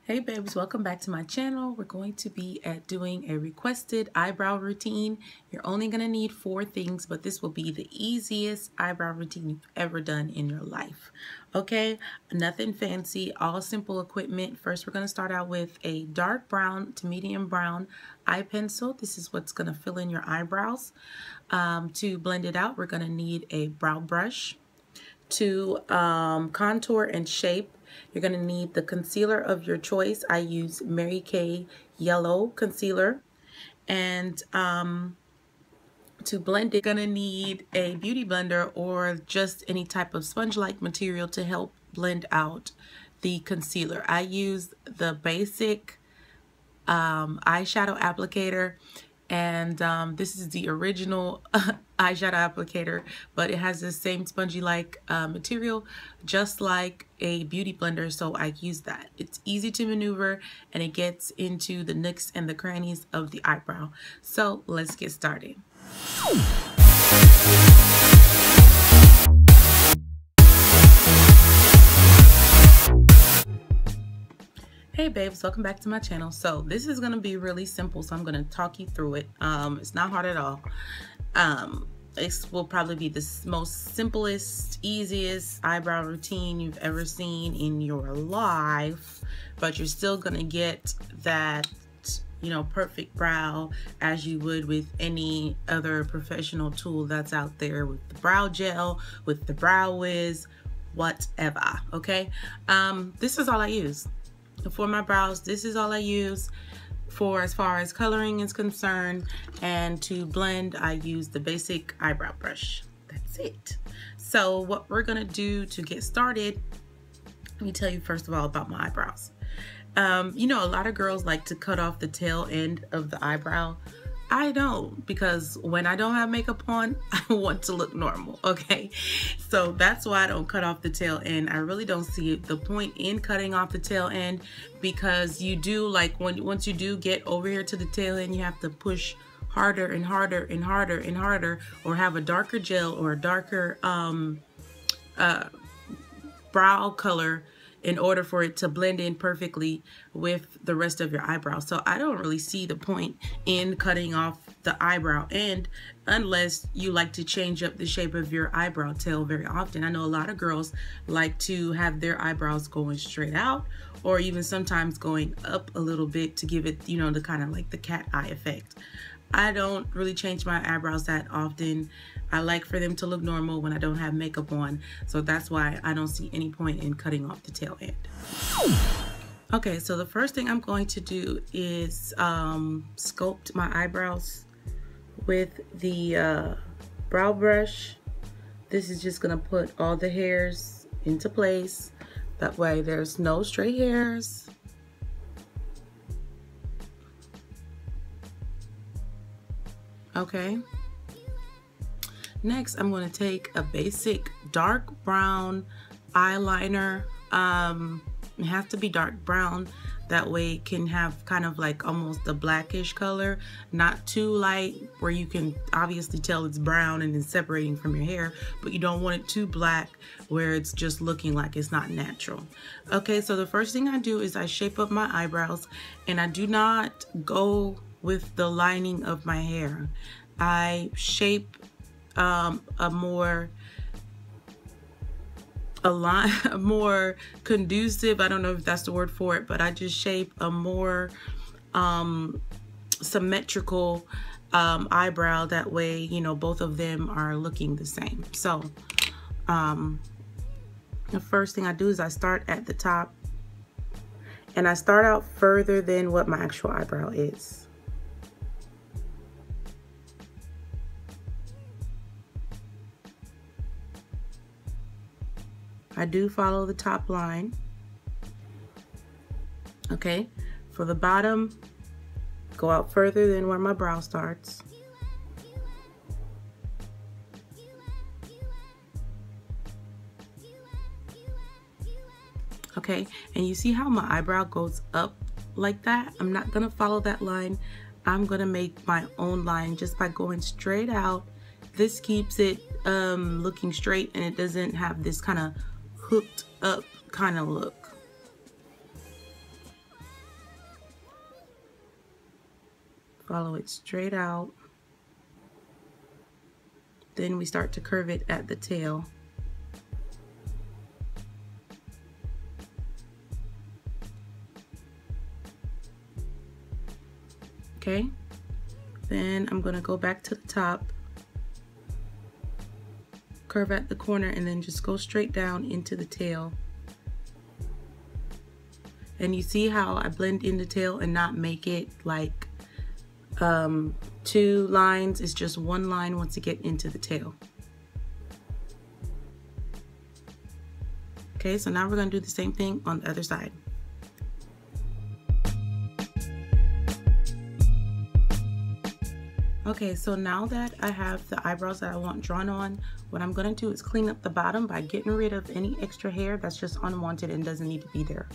Hey babes, welcome back to my channel. We're going to be doing a requested eyebrow routine. You're only going to need 4 things, but this will be the easiest eyebrow routine you've ever done in your life. Okay, nothing fancy, all simple equipment. First, we're going to start out with a dark brown to medium brown eye pencil. This is what's going to fill in your eyebrows. To blend it out, we're going to need a brow brush. To contour and shape, you're going to need the concealer of your choice. I use Mary Kay Yellow Concealer. And to blend it, you're going to need a beauty blender or just any type of sponge-like material to help blend out the concealer. I use the basic eyeshadow applicator, and this is the original eyeshadow applicator, but it has the same spongy-like material, just like a beauty blender, so I use that. It's easy to maneuver, and it gets into the nooks and the crannies of the eyebrow. So let's get started. Hey babes, welcome back to my channel. So this is going to be really simple, so I'm going to talk you through it. It's not hard at all. This will probably be the most simplest, easiest eyebrow routine you've ever seen in your life, but you're still going to get that, you know, perfect brow as you would with any other professional tool that's out there, with the brow gel, with the brow wiz, whatever. Okay, this is all I use for my brows. This is all I use for as far as coloring is concerned, and to blend I use the basic eyebrow brush. That's it. So what we're gonna do to get started, let me tell you first of all about my eyebrows. You know, a lot of girls like to cut off the tail end of the eyebrow. I don't, because when I don't have makeup on, I want to look normal, okay? So that's why I don't cut off the tail end. I really don't see the point in cutting off the tail end, because you do, like, once you do get over here to the tail end, you have to push harder and harder and harder and harder, or have a darker gel or a darker brow color in order for it to blend in perfectly with the rest of your eyebrow. So I don't really see the point in cutting off the eyebrow end unless you like to change up the shape of your eyebrow tail very often. I know a lot of girls like to have their eyebrows going straight out, or even sometimes going up a little bit to give it, you know, the kind of like the cat eye effect. I don't really change my eyebrows that often. I like for them to look normal when I don't have makeup on. So that's why I don't see any point in cutting off the tail end. Okay, so the first thing I'm going to do is sculpt my eyebrows with the brow brush. This is just gonna put all the hairs into place. That way there's no stray hairs. Okay. Next, I'm going to take a basic dark brown eyeliner. It has to be dark brown. That way it can have kind of like almost a blackish color, not too light where you can obviously tell it's brown and it's separating from your hair, but you don't want it too black where it's just looking like it's not natural. Okay, so the first thing I do is I shape up my eyebrows, and I do not go with the lining of my hair. I shape a more conducive, I don't know if that's the word for it, but I just shape a more symmetrical eyebrow. That way, you know, both of them are looking the same. So the first thing I do is I start at the top, and I start out further than what my actual eyebrow is. I do follow the top line. Okay, for the bottom, go out further than where my brow starts. Okay, and you see how my eyebrow goes up like that? I'm not gonna follow that line. I'm gonna make my own line just by going straight out. This keeps it looking straight, and it doesn't have this kind of hooked up kind of look. follow it straight out. Then we start to curve it at the tail. Okay, then I'm gonna go back to the top, curve at the corner, and then just go straight down into the tail. And you see how I blend in the tail and not make it like 2 lines. It's just 1 line once you get into the tail. Okay, so now we're gonna do the same thing on the other side. Okay, so now that I have the eyebrows that I want drawn on, what I'm gonna do is clean up the bottom by getting rid of any extra hair that's just unwanted and doesn't need to be there.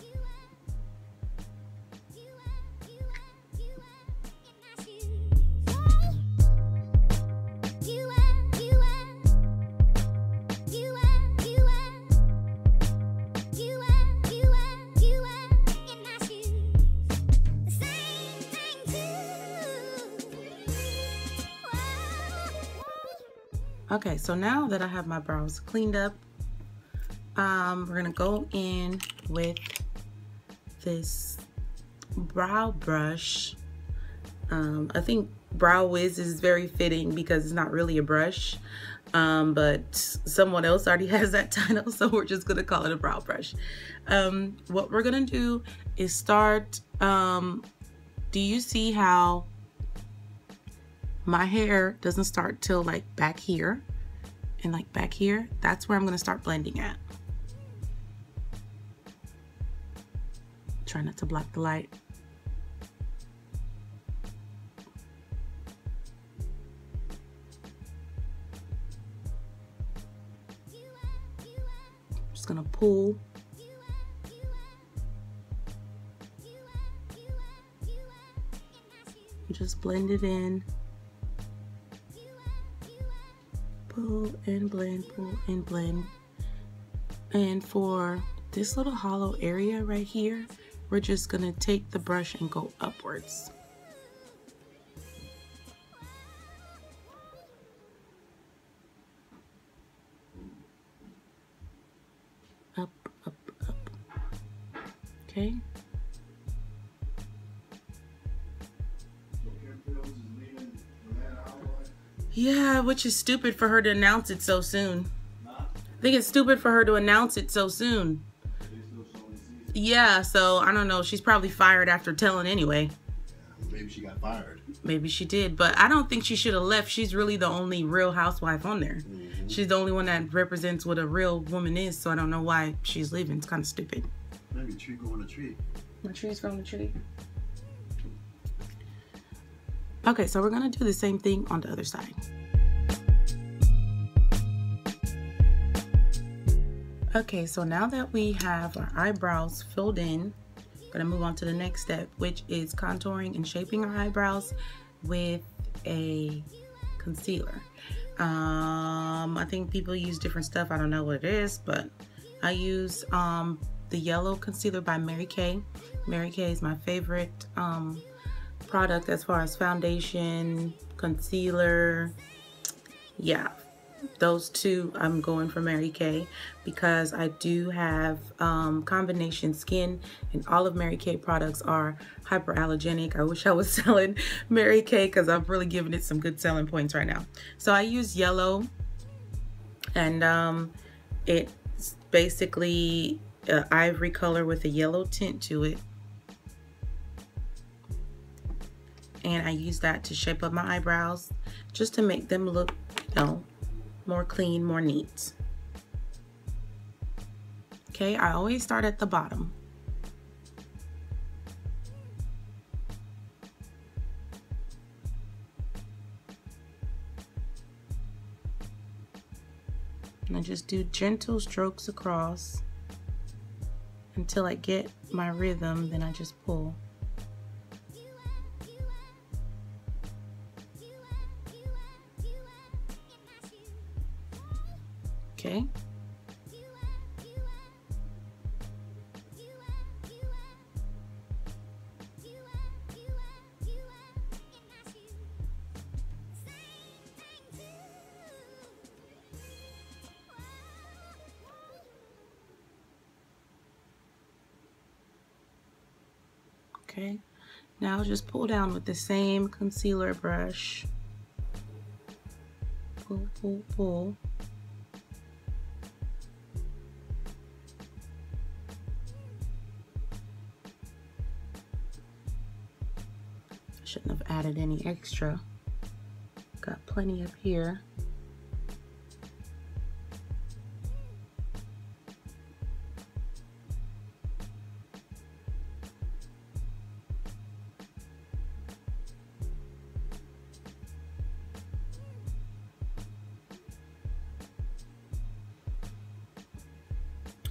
Okay, so now that I have my brows cleaned up, we're gonna go in with this brow brush. I think Brow Wiz is very fitting because it's not really a brush, but someone else already has that title, so we're just gonna call it a brow brush. What we're gonna do is start, do you see how my hair doesn't start till like back here and like back here? That's where I'm gonna start blending at. Try not to block the light. Just gonna pull. Just blend it in. Pull and blend, pull and blend. And for this little hollow area right here, we're just gonna take the brush and go upwards. Up, up, up. Okay. Yeah, which is stupid for her to announce it so soon. I think it's stupid for her to announce it so soon. Yeah, so I don't know. She's probably fired after telling anyway. Maybe she got fired. Maybe she did, but I don't think she should have left. She's really the only real housewife on there. She's the only one that represents what a real woman is, so I don't know why she's leaving. It's kind of stupid. Maybe a tree growing a tree. My tree's growing a tree. Okay, so we're gonna do the same thing on the other side. Okay, so now that we have our eyebrows filled in, we're gonna move on to the next step, which is contouring and shaping our eyebrows with a concealer. I think people use different stuff. I don't know what it is, but I use the yellow concealer by Mary Kay. Mary Kay is my favorite product as far as foundation, concealer. Yeah, those two I'm going for Mary Kay because I do have combination skin, and all of Mary Kay products are hyperallergenic. I wish I was selling Mary Kay because I'm really giving it some good selling points right now. So I use yellow, and it's basically an ivory color with a yellow tint to it. And I use that to shape up my eyebrows just to make them look, you know, more clean, more neat. Okay, I always start at the bottom. And I just do gentle strokes across until I get my rhythm, then I just pull. Okay. Okay, now just pull down with the same concealer brush. Pull, pull, pull. Shouldn't have added any extra. Got plenty up here.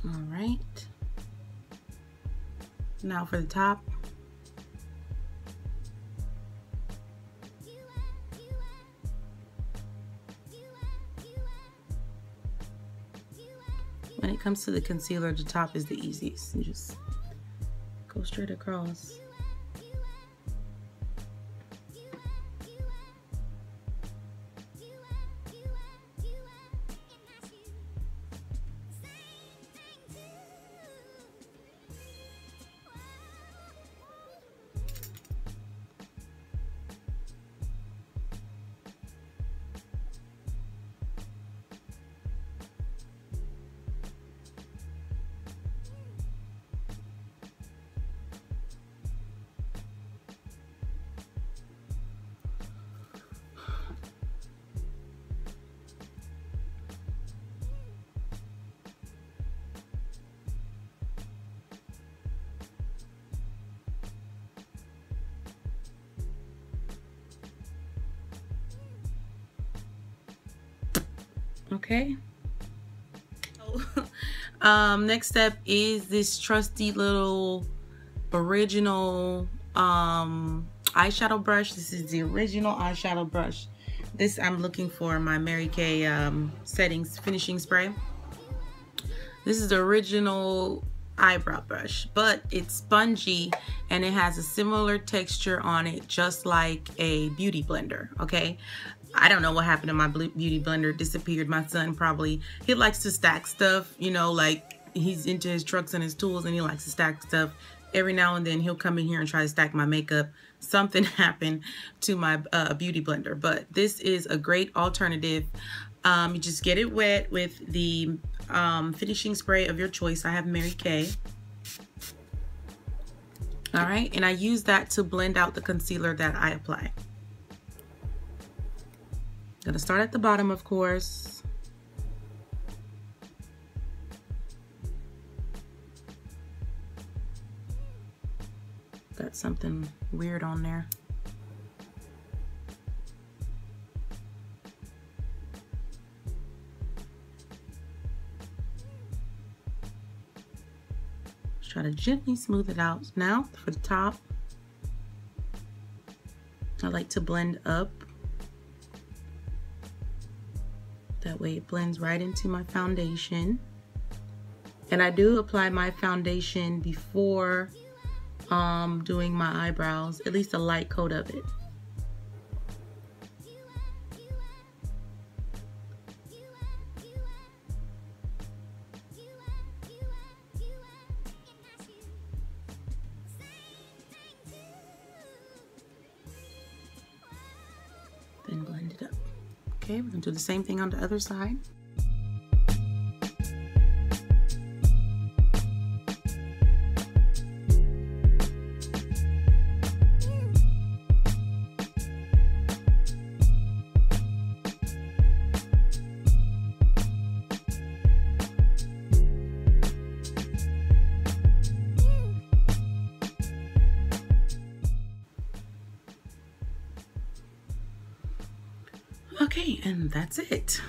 All right. Now for the top. When it comes to the concealer, the top is the easiest. You just go straight across. Okay. Next step is this trusty little original eyeshadow brush. This is the original eyeshadow brush. This I'm looking for my Mary Kay settings finishing spray. This is the original eyebrow brush, but it's spongy and it has a similar texture on it, just like a beauty blender. Okay, I don't know what happened to my beauty blender. It disappeared. My son probably, he likes to stack stuff, you know, like he's into his trucks and his tools and he likes to stack stuff. Every now and then he'll come in here and try to stack my makeup. Something happened to my beauty blender, but this is a great alternative. You just get it wet with the finishing spray of your choice. I have Mary Kay. All right, and I use that to blend out the concealer that I apply. Gonna start at the bottom, of course. Got something weird on there. Just try to gently smooth it out. Now for the top, I like to blend up. That way it blends right into my foundation. And I do apply my foundation before doing my eyebrows, at least a light coat of it. Then blend it up. Okay, we're gonna do the same thing on the other side. Okay, and that's it.